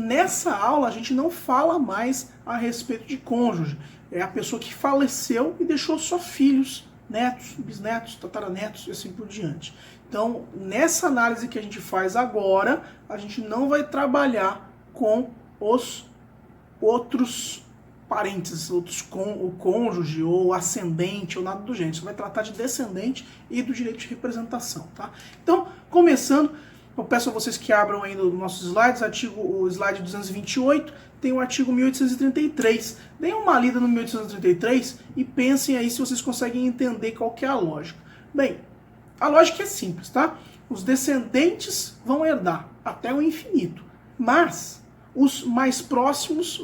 nessa aula a gente não fala mais a respeito de cônjuge. É a pessoa que faleceu e deixou só filhos, netos, bisnetos, tataranetos e assim por diante. Então, nessa análise que a gente faz agora, a gente não vai trabalhar com os outros parentes, o cônjuge ou ascendente ou nada do gênero. Você vai tratar de descendente e do direito de representação, tá? Então, começando, eu peço a vocês que abram ainda os nossos slides, o slide 228, tem o artigo 1833. Deem uma lida no 1833 e pensem aí se vocês conseguem entender qual que é a lógica. Bem, a lógica é simples, tá? Os descendentes vão herdar até o infinito, mas os mais próximos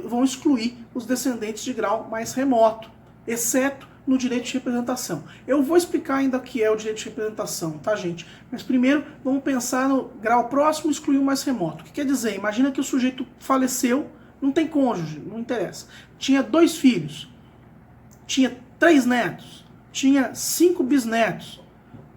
vão excluir os descendentes de grau mais remoto, exceto no direito de representação. Eu vou explicar ainda o que é o direito de representação, tá, gente? Mas primeiro vamos pensar no grau próximo excluir o mais remoto. O que quer dizer? Imagina que o sujeito faleceu, não tem cônjuge, não interessa. Tinha 2 filhos, tinha 3 netos, tinha 5 bisnetos.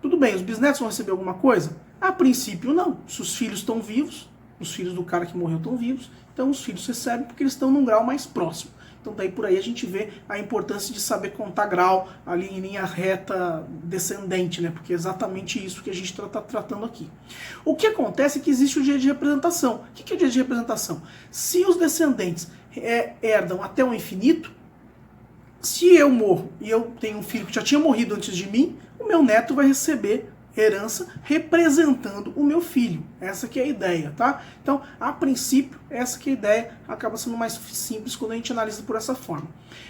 Tudo bem, os bisnetos vão receber alguma coisa? A princípio não. Se os filhos estão vivos, os filhos do cara que morreu estão vivos, então os filhos recebem porque eles estão num grau mais próximo. Então daí por aí a gente vê a importância de saber contar grau ali em linha reta descendente, né? Porque é exatamente isso que a gente está tratando aqui. O que acontece é que existe o direito de representação. O que é o direito de representação? Se os descendentes herdam até o infinito, se eu morro e eu tenho um filho que já tinha morrido antes de mim, o meu neto vai receber herança representando o meu filho. Essa que é a ideia, tá? Então, a princípio, essa que é a ideia, acaba sendo mais simples quando a gente analisa por essa forma.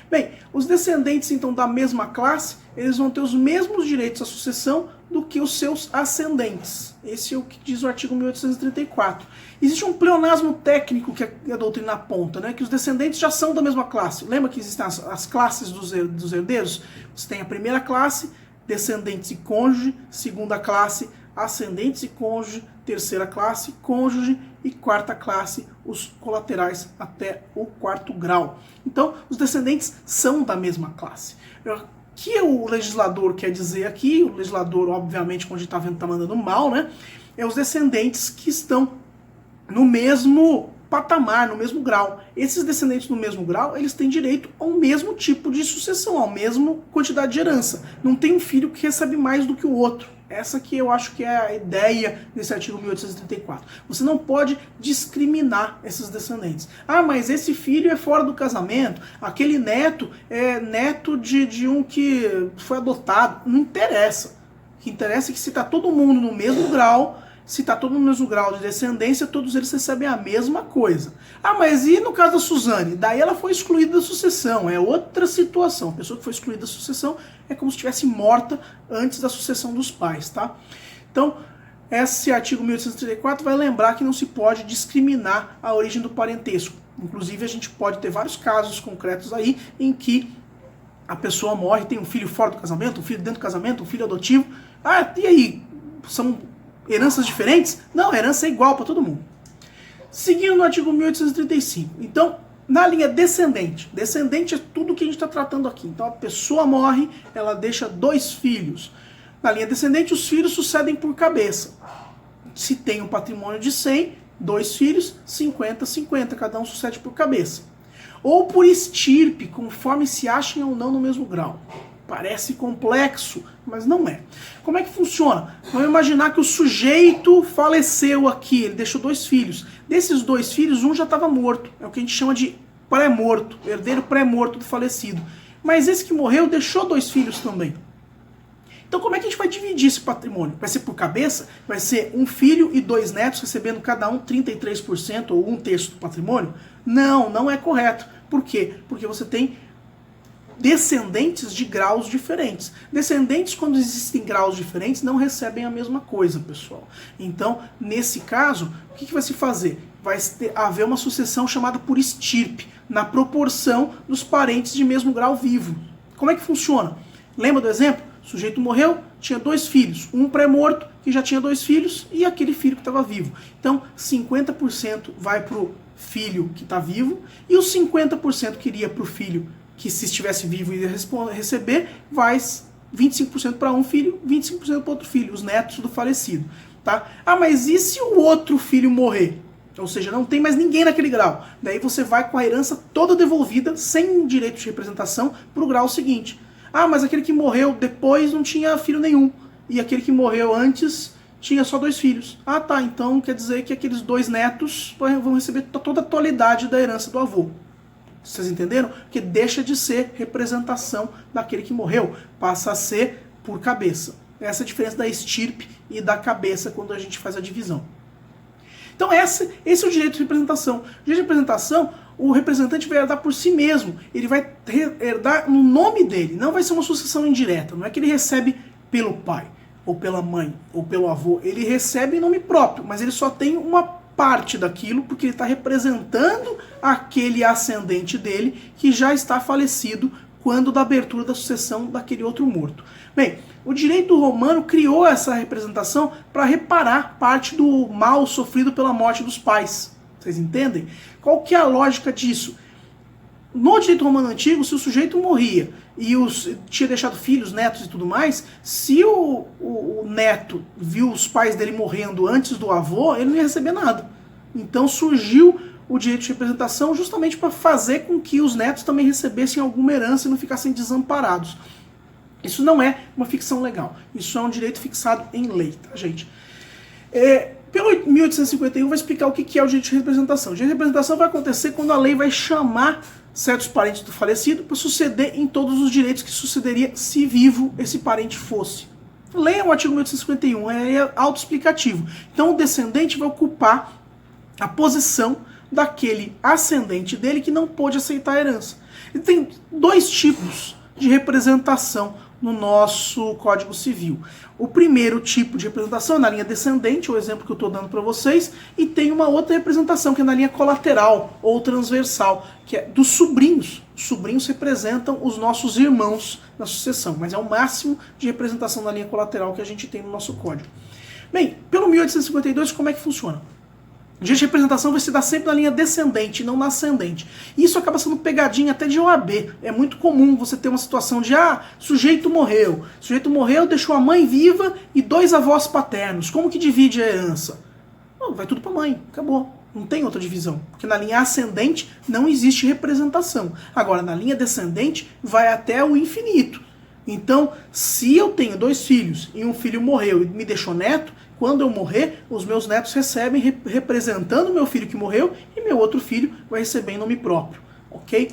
Bem, os descendentes, então, da mesma classe, eles vão ter os mesmos direitos à sucessão do que os seus ascendentes. Esse é o que diz o artigo 1834. Existe um pleonasmo técnico que a doutrina aponta, né? Que os descendentes já são da mesma classe. Lembra que existem as classes dos herdeiros? Você tem a primeira classe, descendentes e cônjuge, segunda classe, ascendentes e cônjuge, terceira classe, cônjuge e quarta classe, os colaterais até o 4º grau. Então, os descendentes são da mesma classe. O que o legislador quer dizer aqui, o legislador, obviamente, quando a gente está vendo, está mandando mal, né? É os descendentes que estão no mesmo patamar, no mesmo grau. Esses descendentes no mesmo grau, eles têm direito ao mesmo tipo de sucessão, à mesma quantidade de herança. Não tem um filho que recebe mais do que o outro. Essa que eu acho que é a ideia desse artigo 1834. Você não pode discriminar esses descendentes. Ah, mas esse filho é fora do casamento, aquele neto é neto de um que foi adotado. Não interessa. O que interessa é que se está todo mundo no mesmo grau, se está todo mundo no mesmo grau de descendência, todos eles recebem a mesma coisa. Ah, mas e no caso da Suzane? Daí ela foi excluída da sucessão, é outra situação. A pessoa que foi excluída da sucessão é como se estivesse morta antes da sucessão dos pais, tá? Então, esse artigo 1834 vai lembrar que não se pode discriminar a origem do parentesco. Inclusive, a gente pode ter vários casos concretos aí em que a pessoa morre, tem um filho fora do casamento, um filho dentro do casamento, um filho adotivo. Ah, e aí? São heranças diferentes? Não, a herança é igual para todo mundo. Seguindo no artigo 1835. Então, na linha descendente. Descendente é tudo que a gente está tratando aqui. Então, a pessoa morre, ela deixa 2 filhos. Na linha descendente, os filhos sucedem por cabeça. Se tem um patrimônio de 100, 2 filhos, 50, 50. Cada um sucede por cabeça. Ou por estirpe, conforme se achem ou não no mesmo grau. Parece complexo, mas não é. Como é que funciona? Vamos imaginar que o sujeito faleceu aqui, ele deixou 2 filhos. Desses 2 filhos, um já estava morto. É o que a gente chama de pré-morto, herdeiro pré-morto do falecido. Mas esse que morreu deixou 2 filhos também. Então como é que a gente vai dividir esse patrimônio? Vai ser por cabeça? Vai ser um filho e 2 netos recebendo cada um 33% ou 1/3 do patrimônio? Não, não é correto. Por quê? Porque você tem descendentes de graus diferentes. Descendentes, quando existem graus diferentes, não recebem a mesma coisa, pessoal. Então, nesse caso, o que vai se fazer? Vai haver uma sucessão chamada por estirpe, na proporção dos parentes de mesmo grau vivo. Como é que funciona? Lembra do exemplo? O sujeito morreu, tinha 2 filhos, um pré-morto que já tinha 2 filhos e aquele filho que estava vivo. Então, 50% vai para o filho que está vivo e os 50% que iria para o filho que, se estivesse vivo, ia receber, vai 25% para um filho, 25% para outro filho, os netos do falecido. Tá? Ah, mas e se o outro filho morrer? Ou seja, não tem mais ninguém naquele grau. Daí você vai com a herança toda devolvida, sem direito de representação, para o grau seguinte. Ah, mas aquele que morreu depois não tinha filho nenhum. E aquele que morreu antes tinha só 2 filhos. Ah, tá, então quer dizer que aqueles 2 netos vão receber toda a totalidade da herança do avô. Vocês entenderam? Porque deixa de ser representação daquele que morreu, passa a ser por cabeça. Essa é a diferença da estirpe e da cabeça quando a gente faz a divisão. Então esse é o direito de representação. O direito de representação, o representante vai herdar por si mesmo. Ele vai herdar no nome dele. Não vai ser uma sucessão indireta. Não é que ele recebe pelo pai, ou pela mãe, ou pelo avô. Ele recebe em nome próprio, mas ele só tem uma parte daquilo porque ele está representando aquele ascendente dele que já está falecido quando da abertura da sucessão daquele outro morto. Bem, o direito romano criou essa representação para reparar parte do mal sofrido pela morte dos pais. Vocês entendem? Qual que é a lógica disso? No direito romano antigo, se o sujeito morria e tinha deixado filhos, netos e tudo mais, se o neto viu os pais dele morrendo antes do avô, ele não ia receber nada. Então surgiu o direito de representação justamente para fazer com que os netos também recebessem alguma herança e não ficassem desamparados. Isso não é uma ficção legal. Isso é um direito fixado em lei, tá, gente? Pelo 1851 vai explicar o que é o direito de representação. O direito de representação vai acontecer quando a lei vai chamar certos parentes do falecido para suceder em todos os direitos que sucederia se vivo esse parente fosse. Leia o artigo 1851, é autoexplicativo. Então o descendente vai ocupar a posição daquele ascendente dele que não pôde aceitar a herança. E tem 2 tipos de representação no nosso Código Civil. O primeiro tipo de representação é na linha descendente, o exemplo que eu estou dando para vocês, e tem uma outra representação que é na linha colateral ou transversal, que é dos sobrinhos. Os sobrinhos representam os nossos irmãos na sucessão, mas é o máximo de representação na linha colateral que a gente tem no nosso código. Bem, pelo 1852, como é que funciona? O direito de representação vai se dar sempre na linha descendente, não na ascendente. Isso acaba sendo pegadinha até de OAB. É muito comum você ter uma situação de, sujeito morreu, deixou a mãe viva e 2 avós paternos. Como que divide a herança? Vai tudo para a mãe, acabou. Não tem outra divisão. Porque na linha ascendente não existe representação. Agora, na linha descendente, vai até o infinito. Então, se eu tenho 2 filhos e um filho morreu e me deixou neto, quando eu morrer, os meus netos recebem representando meu filho que morreu e meu outro filho vai receber em nome próprio, ok?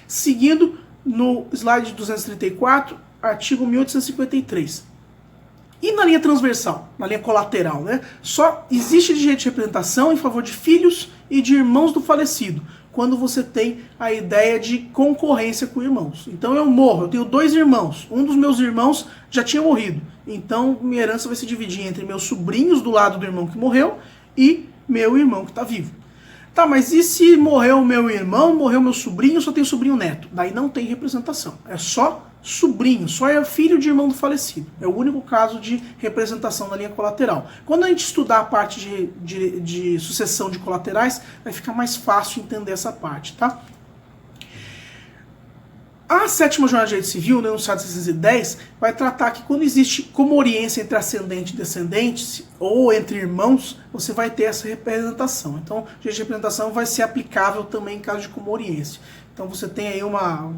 Seguindo no slide 234, artigo 1853. E na linha transversal, na linha colateral, né? Só existe direito de representação em favor de filhos e de irmãos do falecido, quando você tem a ideia de concorrência com irmãos. Então eu morro, eu tenho 2 irmãos, um dos meus irmãos já tinha morrido, então minha herança vai se dividir entre meus sobrinhos do lado do irmão que morreu e meu irmão que está vivo. Tá, mas e se morreu meu irmão, morreu meu sobrinho, só tem sobrinho neto? Daí não tem representação, é só sobrinho, só é filho de irmão do falecido. É o único caso de representação na linha colateral. Quando a gente estudar a parte de sucessão de colaterais, vai ficar mais fácil entender essa parte, tá? A 7ª Jornada de Direito Civil, no enunciado 610, vai tratar que quando existe comoriência entre ascendente e descendente, ou entre irmãos, você vai ter essa representação. Então, o direito de representação vai ser aplicável também em caso de comoriência. Então, você tem aí uma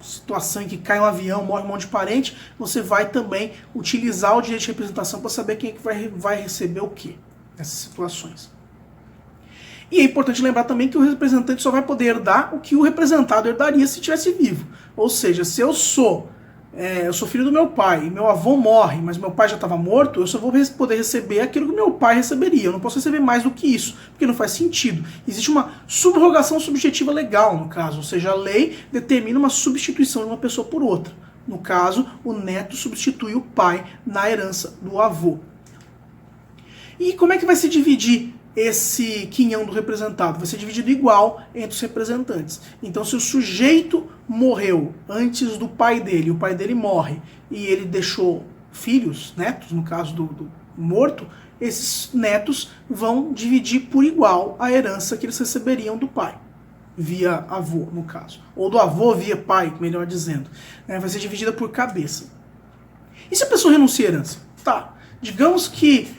situação em que cai um avião, morre um monte de parente, você vai também utilizar o direito de representação para saber quem é que vai receber o quê nessas situações. E é importante lembrar também que o representante só vai poder herdar o que o representado herdaria se estivesse vivo. Ou seja, se eu sou filho do meu pai e meu avô morre, mas meu pai já estava morto, eu só vou poder receber aquilo que meu pai receberia. Eu não posso receber mais do que isso, porque não faz sentido. Existe uma subrogação subjetiva legal, no caso, ou seja, a lei determina uma substituição de uma pessoa por outra. No caso, o neto substitui o pai na herança do avô. E como é que vai se dividir esse quinhão do representado? Vai ser dividido igual entre os representantes. Então, se o sujeito morreu antes do pai dele, o pai dele morre, e ele deixou filhos, netos, no caso do morto, esses netos vão dividir por igual a herança que eles receberiam do pai, via avô, no caso. Ou do avô via pai, melhor dizendo. Vai ser dividida por cabeça. E se a pessoa renuncia à herança? Tá, digamos que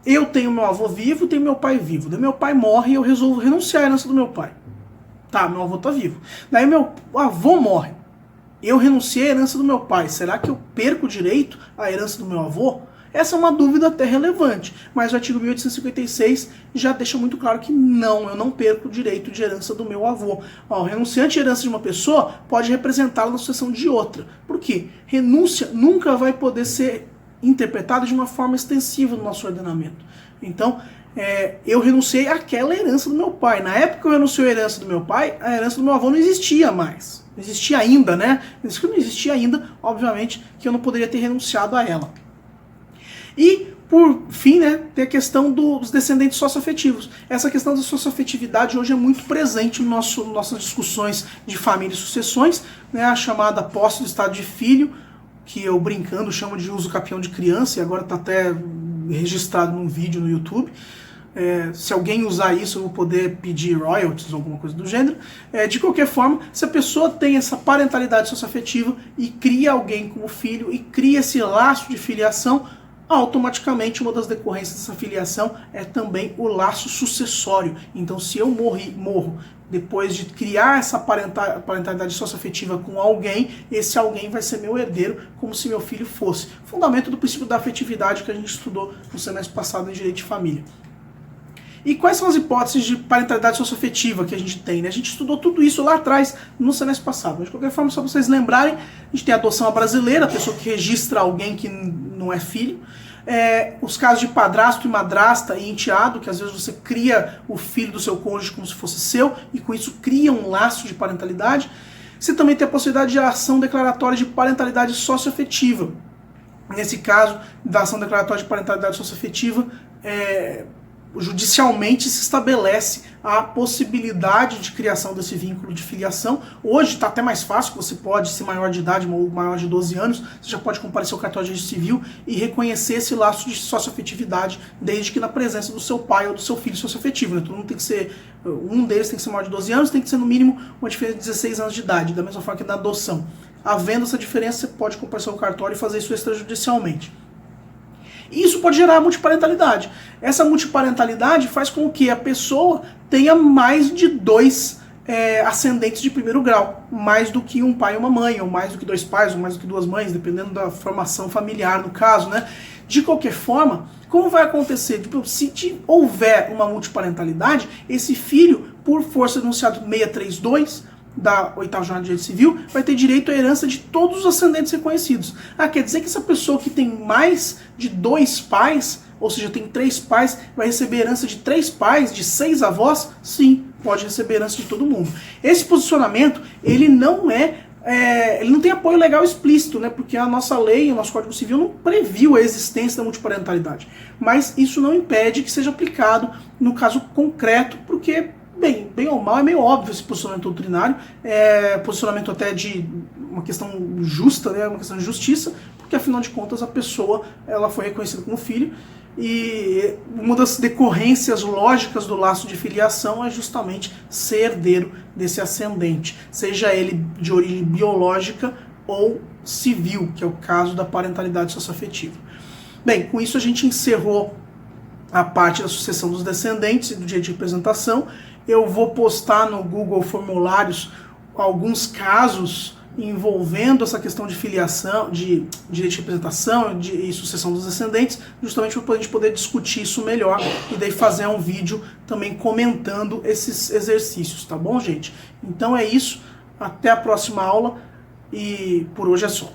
eu tenho meu avô vivo, tenho meu pai vivo. Daí meu pai morre e eu resolvo renunciar à herança do meu pai. Tá, meu avô tá vivo. Daí meu avô morre. Eu renunciei à herança do meu pai. Será que eu perco o direito à herança do meu avô? Essa é uma dúvida até relevante, mas o artigo 1856 já deixa muito claro que não, eu não perco o direito de herança do meu avô. Ó, o renunciante de herança de uma pessoa pode representá-la na sucessão de outra. Por quê? Renúncia nunca vai poder ser interpretada de uma forma extensiva no nosso ordenamento. Então, eu renunciei àquela herança do meu pai. Na época que eu renunciei à herança do meu pai, a herança do meu avô não existia mais. Não existia ainda, né? Isso que não existia ainda, obviamente, que eu não poderia ter renunciado a ela. E, por fim, né, tem a questão dos descendentes socioafetivos. Essa questão da socioafetividade hoje é muito presente no nossas discussões de família e sucessões, né, a chamada posse do estado de filho, que eu brincando chamo de uso capião de criança, e agora está até registrado num vídeo no YouTube. Se alguém usar isso, eu vou poder pedir royalties ou alguma coisa do gênero. De qualquer forma, se a pessoa tem essa parentalidade socioafetiva e cria alguém como filho e cria esse laço de filiação, automaticamente uma das decorrências dessa filiação é também o laço sucessório. Então, se eu morro depois de criar essa parentalidade socioafetiva com alguém, esse alguém vai ser meu herdeiro, como se meu filho fosse. Fundamento do princípio da afetividade que a gente estudou no semestre passado em Direito de Família. E quais são as hipóteses de parentalidade socioafetiva que a gente tem, né? A gente estudou tudo isso lá atrás, no semestre passado. Mas, de qualquer forma, só para vocês lembrarem, a gente tem a adoção à brasileira, a pessoa que registra alguém que não é filho. Os casos de padrasto e madrasta e enteado, que às vezes você cria o filho do seu cônjuge como se fosse seu, e com isso cria um laço de parentalidade. Você também tem a possibilidade de ação declaratória de parentalidade socioafetiva. Nesse caso, da ação declaratória de parentalidade socioafetiva, judicialmente se estabelece a possibilidade de criação desse vínculo de filiação. Hoje está até mais fácil, você pode ser maior de idade ou maior de 12 anos, você já pode comparecer ao cartório de registro civil e reconhecer esse laço de socioafetividade, desde que na presença do seu pai ou do seu filho socioafetivo. Né? Todo mundo tem que ser, um deles tem que ser maior de 12 anos, tem que ser no mínimo uma diferença de 16 anos de idade, da mesma forma que na adoção. Havendo essa diferença, você pode comparecer ao cartório e fazer isso extrajudicialmente. E isso pode gerar multiparentalidade. Essa multiparentalidade faz com que a pessoa tenha mais de dois ascendentes de primeiro grau, mais do que um pai e uma mãe, ou mais do que dois pais, ou mais do que duas mães, dependendo da formação familiar no caso, né? De qualquer forma, como vai acontecer? Se houver uma multiparentalidade, esse filho, por força do enunciado 632, da 8ª Jornada de Direito Civil, vai ter direito à herança de todos os ascendentes reconhecidos. Quer dizer que essa pessoa que tem mais de 2 pais, ou seja, tem 3 pais, vai receber herança de 3 pais, de 6 avós? Sim, pode receber herança de todo mundo. Esse posicionamento, ele não ele não tem apoio legal explícito, né? Porque a nossa lei, o nosso Código Civil não previu a existência da multiparentalidade. Mas isso não impede que seja aplicado no caso concreto, porque bem ou mal, é meio óbvio esse posicionamento doutrinário, posicionamento até de uma questão justa, né, uma questão de justiça, porque afinal de contas a pessoa ela foi reconhecida como filho, e uma das decorrências lógicas do laço de filiação é justamente ser herdeiro desse ascendente, seja ele de origem biológica ou civil, que é o caso da parentalidade socioafetiva. Bem, com isso a gente encerrou a parte da sucessão dos descendentes e do direito de representação. Eu vou postar no Google Formulários alguns casos envolvendo essa questão de filiação, de direito de representação e sucessão dos descendentes, justamente para a gente poder discutir isso melhor e daí fazer um vídeo também comentando esses exercícios, tá bom, gente? Então é isso, até a próxima aula e por hoje é só.